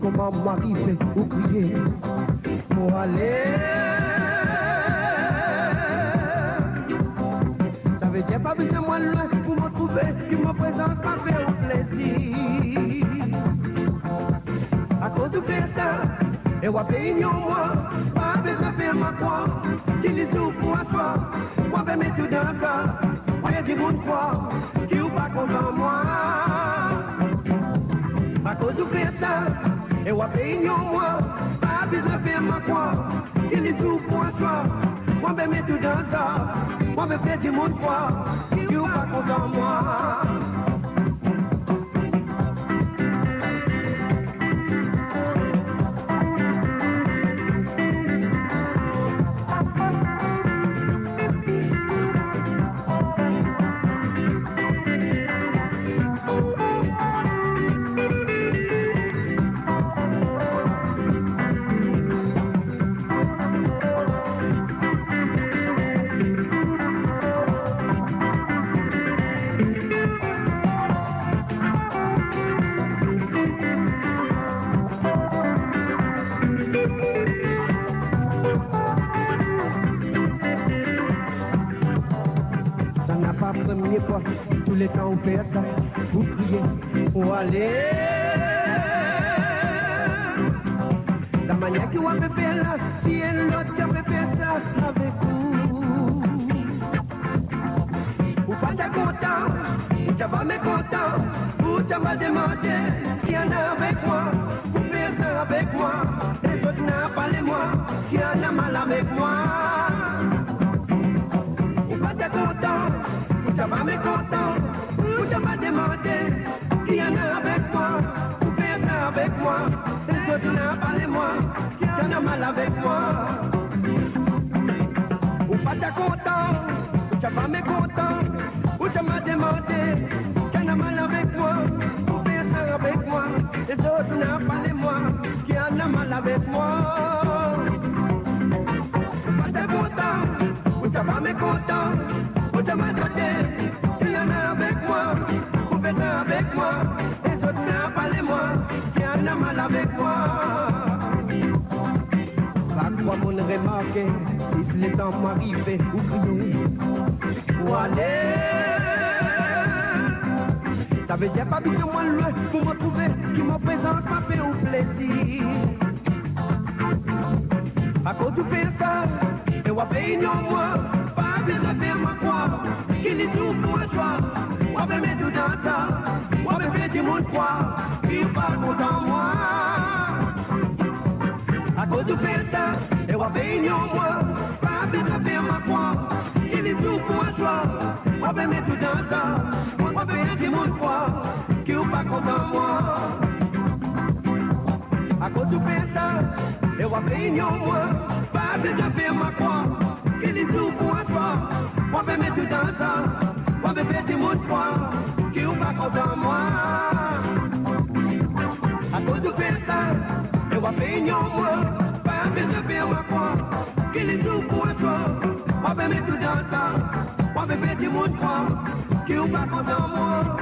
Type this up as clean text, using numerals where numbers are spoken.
comment m'arriver ou crier pour aller. Ça veut dire pas besoin moi loin pour me trouver, que ma présence pas fait un plaisir. À cause de faire ça, et on va payer moi, pas besoin de faire ma croix, qu'il les ouvre pour asseoir, moi vais mettre tout dans ça, moi y'a du monde croire, qui ou pas content moi. À cause de faire ça, et on va payer moi, pas besoin de faire ma croix, qu'il les ouvre pour asseoir, moi vais mettre tout dans ça, moi vais faire du monde croire, qui ou pas content moi. Première fois, tous les temps on fait ça, vous criez, pour aller. Sa manière qui va faire là, si elle l'autre qui a fait ça avec vous. Ou pas t'es content, ou t'es pas mécontent, ou t'es pas demandé, qui en a avec moi, ou faire ça avec moi, les autres n'ont pas les moi, qui en a mal avec moi. Ou pas t'es content, t'as pas mécontent, ou t'as pas demandé, qui en a avec moi, ou faire ça avec moi, les autres n'ont pas les moi, qui en a mal avec moi. Ou pas t'es content, ou t'as pas mécontent, ou t'as pas demandé, qui en a mal avec moi, ou faire ça avec moi, les autres n'ont pas les moi, qui en a mal avec moi. Ou pas t'es content, ou t'as pas mécontent, ou t'as pas demandé, avec moi, vous faites ça avec moi, les autres n'ont pas les moi, qui en a mal avec moi. Ça quoi mon remarqué, si le temps m'arrive ou crier, ou aller. Ça veut dire pas besoin moi loin pour me trouver, qui ma présence m'a fait un plaisir. À cause de faire ça, et on va payer non moi, pas besoin de faire ma croix, qui les ouvre pour un soir. On va mettre tout dans ça, on va faire du monde croire, qui pas content moi. À cause de faire ça, et on va payer moi, pas besoin de faire ma croix, qui les ouvre pour un soir. On va mettre tout dans ça, on va faire du monde croire, qui pas content moi. À cause de faire ça, et on va payer moi, pas besoin de faire ma croix, qui les ouvre pour un soir. On va mettre tout dans ça. On va faire du monde croire, qui ou pas content moi. À cause de faire ça, et on va payer moi, pas besoin de faire ma croix, qui les ouvre pour un soir. On va mettre tout dans ça, on va faire du monde croire, qui ou pas content moi.